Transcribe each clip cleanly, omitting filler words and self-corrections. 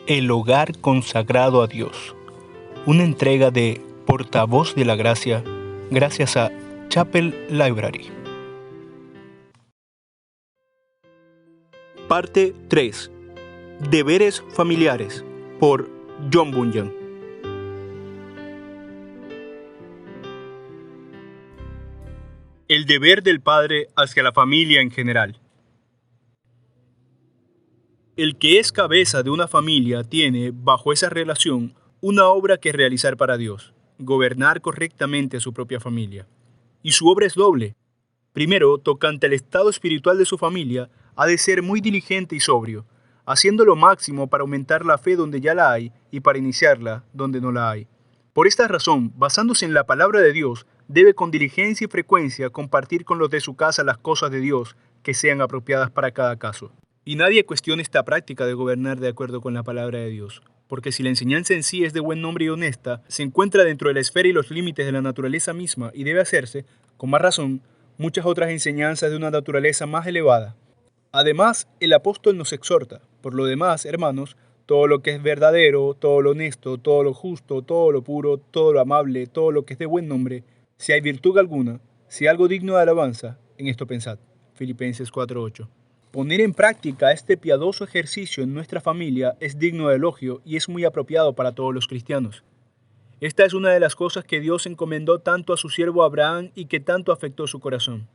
El hogar consagrado a Dios. Una entrega de Portavoz de la Gracia, gracias a Chapel Library. Parte 3. Deberes familiares, por John Bunyan. El deber del padre hacia la familia en general. El que es cabeza de una familia tiene, bajo esa relación, una obra que realizar para Dios: gobernar correctamente a su propia familia. Y su obra es doble. Primero, tocante al estado espiritual de su familia, ha de ser muy diligente y sobrio, haciendo lo máximo para aumentar la fe donde ya la hay y para iniciarla donde no la hay. Por esta razón, basándose en la palabra de Dios, debe con diligencia y frecuencia compartir con los de su casa las cosas de Dios que sean apropiadas para cada caso. Y nadie cuestiona esta práctica de gobernar de acuerdo con la palabra de Dios, porque si la enseñanza en sí es de buen nombre y honesta, se encuentra dentro de la esfera y los límites de la naturaleza misma y debe hacerse, con más razón, muchas otras enseñanzas de una naturaleza más elevada. Además, el apóstol nos exhorta: por lo demás, hermanos, todo lo que es verdadero, todo lo honesto, todo lo justo, todo lo puro, todo lo amable, todo lo que es de buen nombre, si hay virtud alguna, si algo digno de alabanza, en esto pensad. Filipenses 4:8. Poner en práctica este piadoso ejercicio en nuestra familia es digno de elogio y es muy apropiado para todos los cristianos. Esta es una de las cosas que Dios encomendó tanto a su siervo Abraham y que tanto afectó su corazón.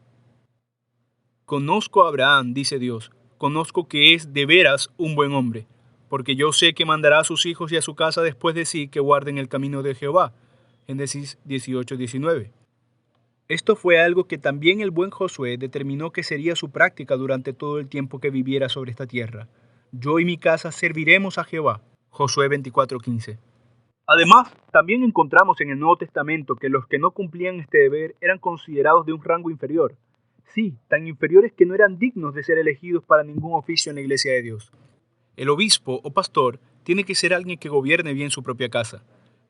Conozco a Abraham, dice Dios, conozco que es de veras un buen hombre, porque yo sé que mandará a sus hijos y a su casa después de sí que guarden el camino de Jehová. Génesis 18:19. Esto fue algo que también el buen Josué determinó que sería su práctica durante todo el tiempo que viviera sobre esta tierra. Yo y mi casa serviremos a Jehová. Josué 24:15. Además, también encontramos en el Nuevo Testamento que los que no cumplían este deber eran considerados de un rango inferior. Sí, tan inferiores que no eran dignos de ser elegidos para ningún oficio en la iglesia de Dios. El obispo o pastor tiene que ser alguien que gobierne bien su propia casa,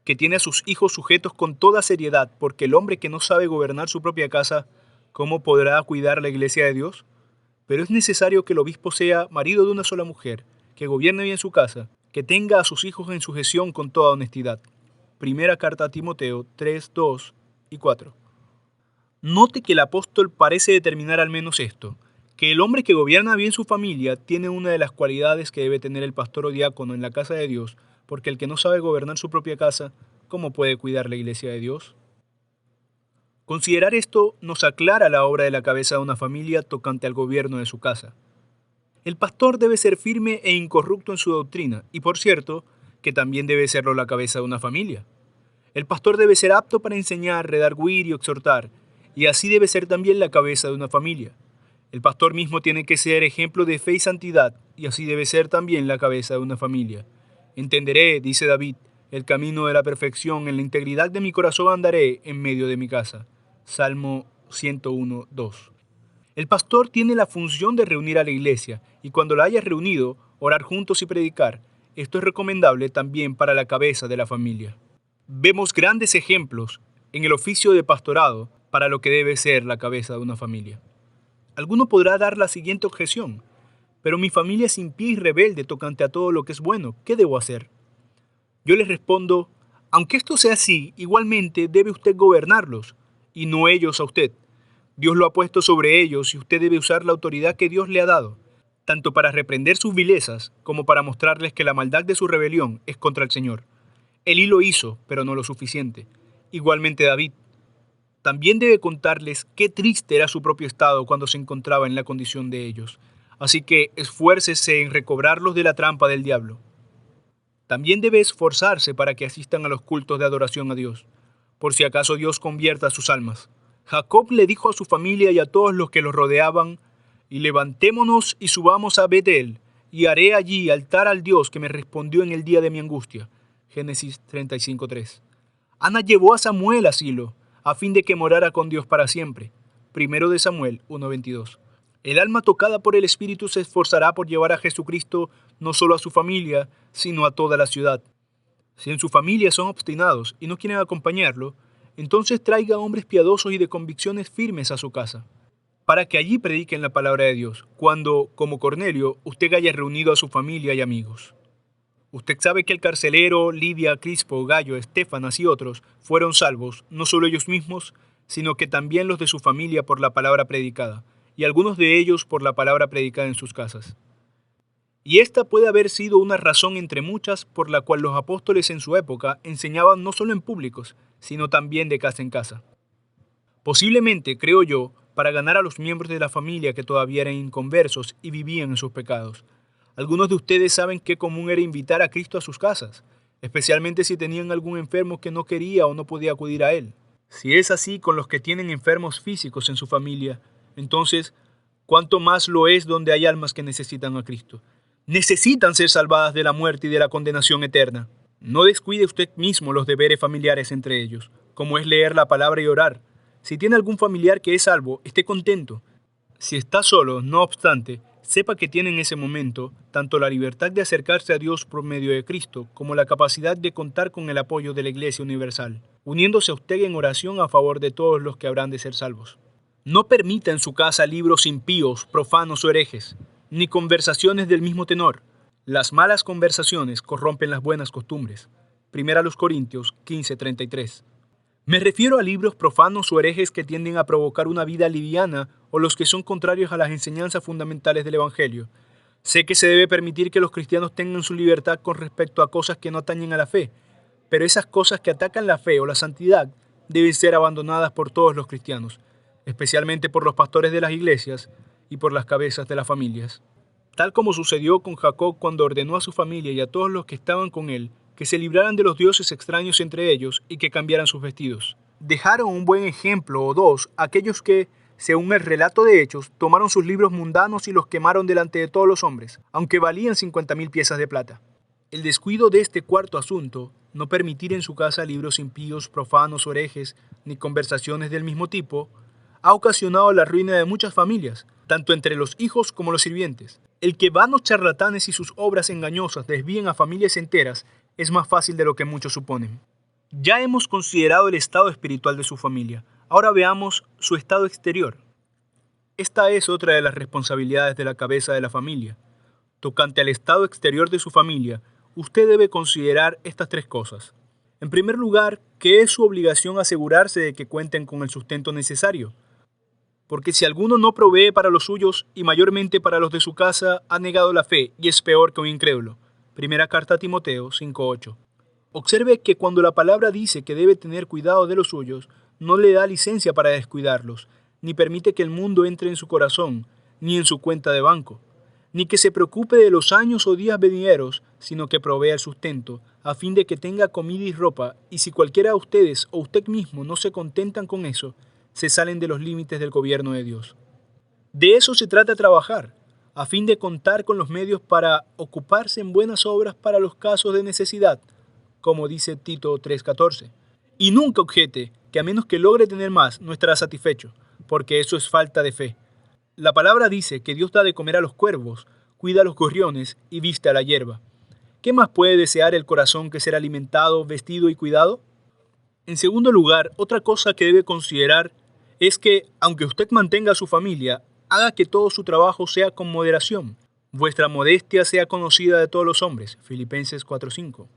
que tiene a sus hijos sujetos con toda seriedad, porque el hombre que no sabe gobernar su propia casa, ¿cómo podrá cuidar la iglesia de Dios? Pero es necesario que el obispo sea marido de una sola mujer, que gobierne bien su casa, que tenga a sus hijos en sujeción con toda honestidad. Primera carta a Timoteo 3, 2 y 4. Note que el apóstol parece determinar al menos esto: que el hombre que gobierna bien su familia tiene una de las cualidades que debe tener el pastor o diácono en la casa de Dios, porque el que no sabe gobernar su propia casa, ¿cómo puede cuidar la iglesia de Dios? Considerar esto nos aclara la obra de la cabeza de una familia tocante al gobierno de su casa. El pastor debe ser firme e incorrupto en su doctrina, y por cierto, que también debe serlo la cabeza de una familia. El pastor debe ser apto para enseñar, redarguir y exhortar, y así debe ser también la cabeza de una familia. El pastor mismo tiene que ser ejemplo de fe y santidad, y así debe ser también la cabeza de una familia. Entenderé, dice David, el camino de la perfección, en la integridad de mi corazón andaré en medio de mi casa. Salmo 101, 2. El pastor tiene la función de reunir a la iglesia, y cuando la haya reunido, orar juntos y predicar. Esto es recomendable también para la cabeza de la familia. Vemos grandes ejemplos en el oficio de pastorado para lo que debe ser la cabeza de una familia. Alguno podrá dar la siguiente objeción: pero mi familia es impía y rebelde tocante a todo lo que es bueno, ¿qué debo hacer? Yo les respondo: aunque esto sea así, igualmente debe usted gobernarlos, y no ellos a usted. Dios lo ha puesto sobre ellos y usted debe usar la autoridad que Dios le ha dado, tanto para reprender sus vilezas como para mostrarles que la maldad de su rebelión es contra el Señor. Elí lo hizo, pero no lo suficiente. Igualmente David. También debe contarles qué triste era su propio estado cuando se encontraba en la condición de ellos. Así que esfuércese en recobrarlos de la trampa del diablo. También debe esforzarse para que asistan a los cultos de adoración a Dios, por si acaso Dios convierta sus almas. Jacob le dijo a su familia y a todos los que los rodeaban: y levantémonos y subamos a Betel, y haré allí altar al Dios que me respondió en el día de mi angustia. Génesis 35:3. Ana llevó a Samuel a Silo, a fin de que morara con Dios para siempre. Primero de Samuel 1:22. El alma tocada por el Espíritu se esforzará por llevar a Jesucristo no solo a su familia, sino a toda la ciudad. Si en su familia son obstinados y no quieren acompañarlo, entonces traiga hombres piadosos y de convicciones firmes a su casa, para que allí prediquen la palabra de Dios, cuando, como Cornelio, usted haya reunido a su familia y amigos. Usted sabe que el carcelero, Lidia, Crispo, Gayo, Estefanas y otros fueron salvos, no solo ellos mismos, sino que también los de su familia por la palabra predicada, y algunos de ellos por la palabra predicada en sus casas. Y esta puede haber sido una razón entre muchas por la cual los apóstoles en su época enseñaban no solo en públicos, sino también de casa en casa. Posiblemente, creo yo, para ganar a los miembros de la familia que todavía eran inconversos y vivían en sus pecados. Algunos de ustedes saben qué común era invitar a Cristo a sus casas, especialmente si tenían algún enfermo que no quería o no podía acudir a Él. Si es así con los que tienen enfermos físicos en su familia, entonces, ¿cuánto más lo es donde hay almas que necesitan a Cristo? Necesitan ser salvadas de la muerte y de la condenación eterna. No descuide usted mismo los deberes familiares entre ellos, como es leer la palabra y orar. Si tiene algún familiar que es salvo, esté contento. Si está solo, no obstante, sepa que tiene en ese momento tanto la libertad de acercarse a Dios por medio de Cristo como la capacidad de contar con el apoyo de la Iglesia Universal, uniéndose a usted en oración a favor de todos los que habrán de ser salvos. No permita en su casa libros impíos, profanos o herejes, ni conversaciones del mismo tenor. Las malas conversaciones corrompen las buenas costumbres. 1 Corintios 15:33. Me refiero a libros profanos o herejes que tienden a provocar una vida liviana o los que son contrarios a las enseñanzas fundamentales del Evangelio. Sé que se debe permitir que los cristianos tengan su libertad con respecto a cosas que no atañen a la fe, pero esas cosas que atacan la fe o la santidad deben ser abandonadas por todos los cristianos, especialmente por los pastores de las iglesias y por las cabezas de las familias. Tal como sucedió con Jacob cuando ordenó a su familia y a todos los que estaban con él que se libraran de los dioses extraños entre ellos y que cambiaran sus vestidos. Dejaron un buen ejemplo o dos aquellos que, según el relato de Hechos, tomaron sus libros mundanos y los quemaron delante de todos los hombres, aunque valían 50,000 piezas de plata. El descuido de este cuarto asunto, no permitir en su casa libros impíos, profanos o herejes, ni conversaciones del mismo tipo, ha ocasionado la ruina de muchas familias, tanto entre los hijos como los sirvientes. El que vanos charlatanes y sus obras engañosas desvíen a familias enteras es más fácil de lo que muchos suponen. Ya hemos considerado el estado espiritual de su familia. Ahora veamos su estado exterior. Esta es otra de las responsabilidades de la cabeza de la familia. Tocante al estado exterior de su familia, usted debe considerar estas tres cosas. En primer lugar, que es su obligación asegurarse de que cuenten con el sustento necesario. Porque si alguno no provee para los suyos y mayormente para los de su casa, ha negado la fe y es peor que un incrédulo. Primera carta a Timoteo 5:8. Observe que cuando la palabra dice que debe tener cuidado de los suyos, no le da licencia para descuidarlos, ni permite que el mundo entre en su corazón, ni en su cuenta de banco, ni que se preocupe de los años o días venideros, sino que provea el sustento, a fin de que tenga comida y ropa, y si cualquiera de ustedes o usted mismo no se contentan con eso, se salen de los límites del gobierno de Dios. De eso se trata trabajar, a fin de contar con los medios para ocuparse en buenas obras para los casos de necesidad, como dice Tito 3:14. Y nunca objete que a menos que logre tener más, no estará satisfecho, porque eso es falta de fe. La palabra dice que Dios da de comer a los cuervos, cuida a los gorriones y viste a la hierba. ¿Qué más puede desear el corazón que ser alimentado, vestido y cuidado? En segundo lugar, otra cosa que debe considerar es que, aunque usted mantenga a su familia, haga que todo su trabajo sea con moderación. Vuestra modestia sea conocida de todos los hombres. Filipenses 4:5.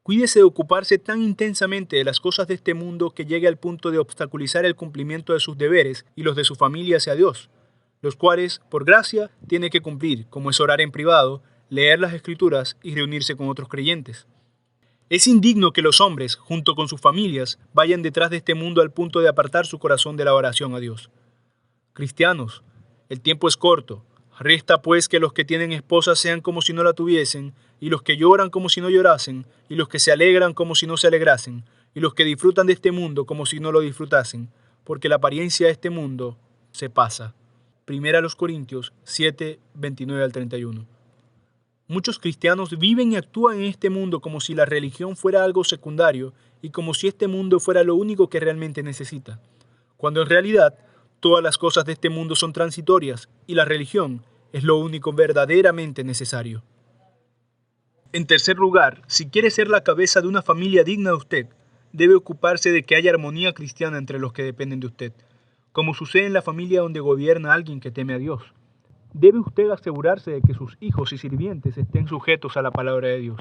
Cuídese de ocuparse tan intensamente de las cosas de este mundo que llegue al punto de obstaculizar el cumplimiento de sus deberes y los de su familia hacia Dios, los cuales, por gracia, tiene que cumplir, como es orar en privado, leer las Escrituras y reunirse con otros creyentes. Es indigno que los hombres, junto con sus familias, vayan detrás de este mundo al punto de apartar su corazón de la oración a Dios. Cristianos, el tiempo es corto. Resta pues que los que tienen esposa sean como si no la tuviesen, y los que lloran como si no llorasen, y los que se alegran como si no se alegrasen, y los que disfrutan de este mundo como si no lo disfrutasen, porque la apariencia de este mundo se pasa. 1 Corintios 7, 29 al 31. Muchos cristianos viven y actúan en este mundo como si la religión fuera algo secundario y como si este mundo fuera lo único que realmente necesita, cuando en realidad todas las cosas de este mundo son transitorias y la religión es lo único verdaderamente necesario. En tercer lugar, si quiere ser la cabeza de una familia digna de usted, debe ocuparse de que haya armonía cristiana entre los que dependen de usted, como sucede en la familia donde gobierna alguien que teme a Dios. debe usted asegurarse de que sus hijos y sirvientes estén sujetos a la palabra de Dios.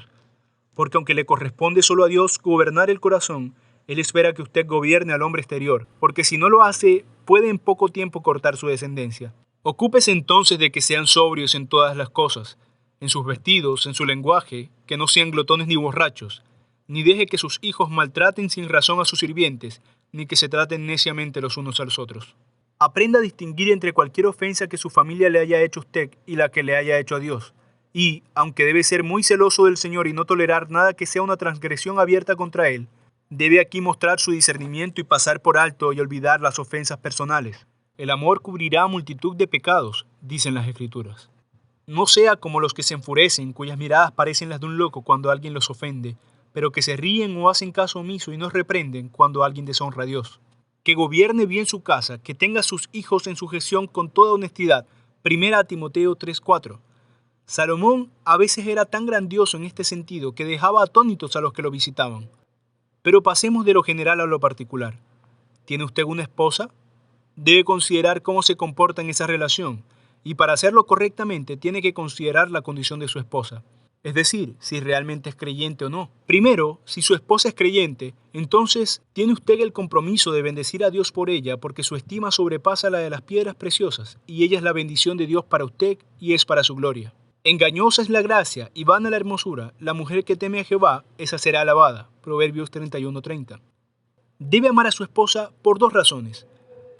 Porque aunque le corresponde solo a Dios gobernar el corazón, Él espera que usted gobierne al hombre exterior, porque si no lo hace, puede en poco tiempo cortar su descendencia. Ocúpese entonces de que sean sobrios en todas las cosas, en sus vestidos, en su lenguaje, que no sean glotones ni borrachos, ni deje que sus hijos maltraten sin razón a sus sirvientes, ni que se traten neciamente los unos a los otros. Aprenda a distinguir entre cualquier ofensa que su familia le haya hecho a usted y la que le haya hecho a Dios. Y, aunque debe ser muy celoso del Señor y no tolerar nada que sea una transgresión abierta contra Él, debe aquí mostrar su discernimiento y pasar por alto y olvidar las ofensas personales. El amor cubrirá multitud de pecados, dicen las Escrituras. No sea como los que se enfurecen, cuyas miradas parecen las de un loco cuando alguien los ofende, pero que se ríen o hacen caso omiso y nos reprenden cuando alguien deshonra a Dios. Que gobierne bien su casa, que tenga a sus hijos en sujeción con toda honestidad. 1 Timoteo 3:4. Salomón a veces era tan grandioso en este sentido que dejaba atónitos a los que lo visitaban. Pero pasemos de lo general a lo particular. ¿Tiene usted una esposa? Debe considerar cómo se comporta en esa relación, y para hacerlo correctamente tiene que considerar la condición de su esposa. Es decir, si realmente es creyente o no. Primero, si su esposa es creyente, entonces tiene usted el compromiso de bendecir a Dios por ella, porque su estima sobrepasa la de las piedras preciosas, y ella es la bendición de Dios para usted y es para su gloria. Engañosa es la gracia y vana la hermosura. La mujer que teme a Jehová, esa será alabada. Proverbios 31:30. Debe amar a su esposa por dos razones.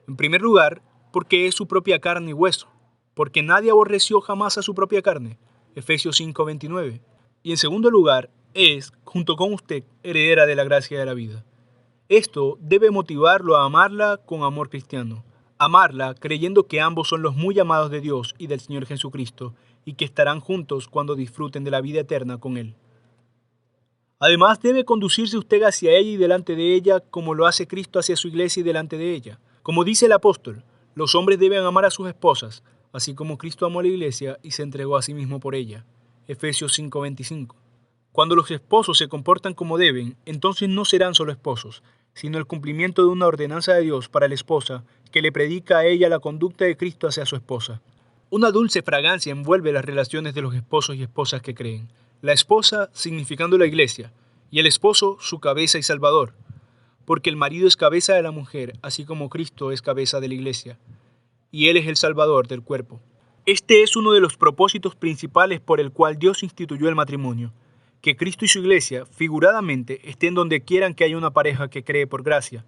En primer lugar, porque es su propia carne y hueso, porque nadie aborreció jamás a su propia carne. Efesios 5:29. Y en segundo lugar, es, junto con usted, heredera de la gracia de la vida. Esto debe motivarlo a amarla con amor cristiano. Amarla creyendo que ambos son los muy amados de Dios y del Señor Jesucristo, y que estarán juntos cuando disfruten de la vida eterna con Él. Además, debe conducirse usted hacia ella y delante de ella como lo hace Cristo hacia su iglesia y delante de ella. Como dice el apóstol, los hombres deben amar a sus esposas, así como Cristo amó a la iglesia y se entregó a sí mismo por ella. Efesios 5:25. Cuando los esposos se comportan como deben, entonces no serán solo esposos, sino el cumplimiento de una ordenanza de Dios para la esposa, que le predica a ella la conducta de Cristo hacia su esposa. Una dulce fragancia envuelve las relaciones de los esposos y esposas que creen. La esposa significando la iglesia, y el esposo su cabeza y salvador. Porque el marido es cabeza de la mujer, así como Cristo es cabeza de la iglesia, y Él es el salvador del cuerpo. Este es uno de los propósitos principales por el cual Dios instituyó el matrimonio, que Cristo y su iglesia, figuradamente, estén donde quieran que haya una pareja que cree por gracia.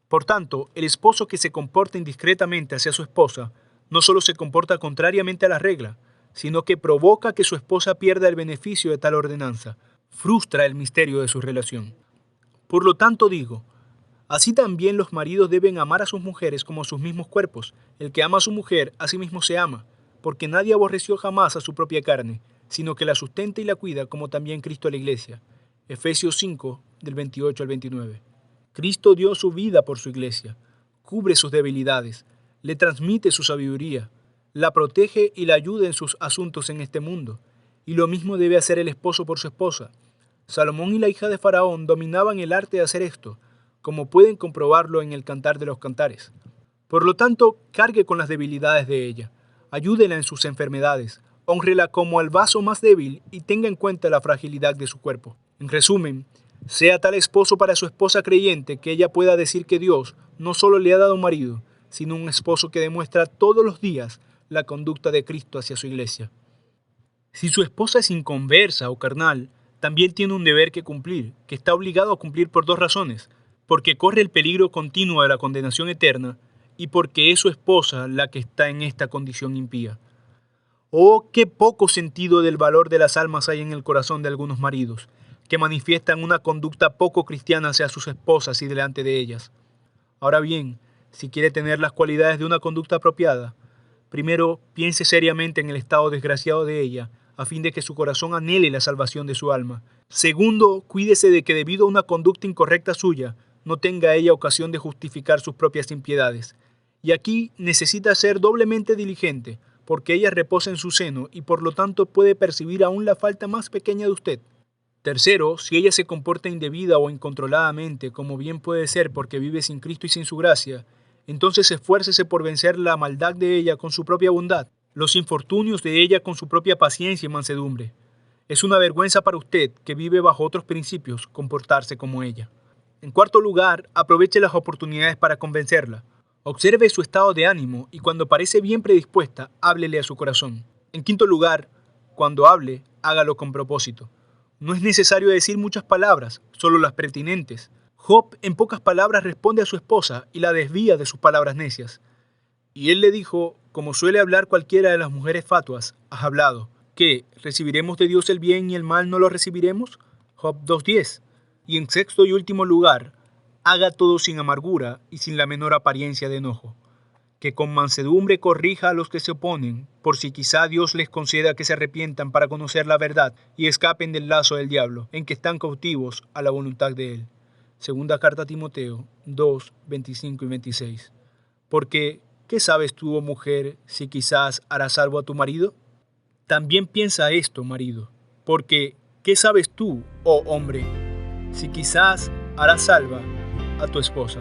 Por tanto, el esposo que se comporta indiscretamente hacia su esposa, no solo se comporta contrariamente a la regla, sino que provoca que su esposa pierda el beneficio de tal ordenanza, frustra el misterio de su relación. Por lo tanto digo, así también los maridos deben amar a sus mujeres como a sus mismos cuerpos. El que ama a su mujer, a sí mismo se ama, porque nadie aborreció jamás a su propia carne, sino que la sustenta y la cuida como también Cristo a la iglesia. Efesios 5, del 28 al 29. Cristo dio su vida por su iglesia, cubre sus debilidades, le transmite su sabiduría, la protege y la ayuda en sus asuntos en este mundo, y lo mismo debe hacer el esposo por su esposa. Salomón y la hija de Faraón dominaban el arte de hacer esto, como pueden comprobarlo en el Cantar de los Cantares. Por lo tanto, cargue con las debilidades de ella, ayúdela en sus enfermedades, hónrela como al vaso más débil y tenga en cuenta la fragilidad de su cuerpo. En resumen, sea tal esposo para su esposa creyente que ella pueda decir que Dios no solo le ha dado un marido, sino un esposo que demuestra todos los días la conducta de Cristo hacia su iglesia. Si su esposa es inconversa o carnal, también tiene un deber que cumplir, que está obligado a cumplir por dos razones: porque corre el peligro continuo de la condenación eterna y porque es su esposa la que está en esta condición impía. Oh, qué poco sentido del valor de las almas hay en el corazón de algunos maridos, que manifiestan una conducta poco cristiana hacia sus esposas y delante de ellas. Ahora bien, si quiere tener las cualidades de una conducta apropiada, primero piense seriamente en el estado desgraciado de ella, a fin de que su corazón anhele la salvación de su alma. Segundo, cuídese de que debido a una conducta incorrecta suya, no tenga ella ocasión de justificar sus propias impiedades. Y aquí necesita ser doblemente diligente, porque ella reposa en su seno y por lo tanto puede percibir aún la falta más pequeña de usted. Tercero, si ella se comporta indebida o incontroladamente, como bien puede ser porque vive sin Cristo y sin su gracia, entonces esfuércese por vencer la maldad de ella con su propia bondad. los infortunios de ella con su propia paciencia y mansedumbre. Es una vergüenza para usted, que vive bajo otros principios, comportarse como ella. En cuarto lugar, aproveche las oportunidades para convencerla. Observe su estado de ánimo y cuando parece bien predispuesta, háblele a su corazón. En quinto lugar, cuando hable, hágalo con propósito. No es necesario decir muchas palabras, solo las pertinentes. Job en pocas palabras responde a su esposa y la desvía de sus palabras necias. Y él le dijo, como suele hablar cualquiera de las mujeres fatuas, has hablado. ¿Qué? ¿Recibiremos de Dios el bien y el mal no lo recibiremos? Job 2:10. Y en sexto y último lugar, haga todo sin amargura y sin la menor apariencia de enojo. Que con mansedumbre corrija a los que se oponen, por si quizá Dios les conceda que se arrepientan para conocer la verdad y escapen del lazo del diablo, en que están cautivos a la voluntad de él. Segunda carta a Timoteo 2, 25 y 26. Porque, ¿qué sabes tú, oh mujer, si quizás harás salvo a tu marido? También piensa esto, marido, porque, ¿qué sabes tú, oh hombre, si quizás harás salva a tu esposa?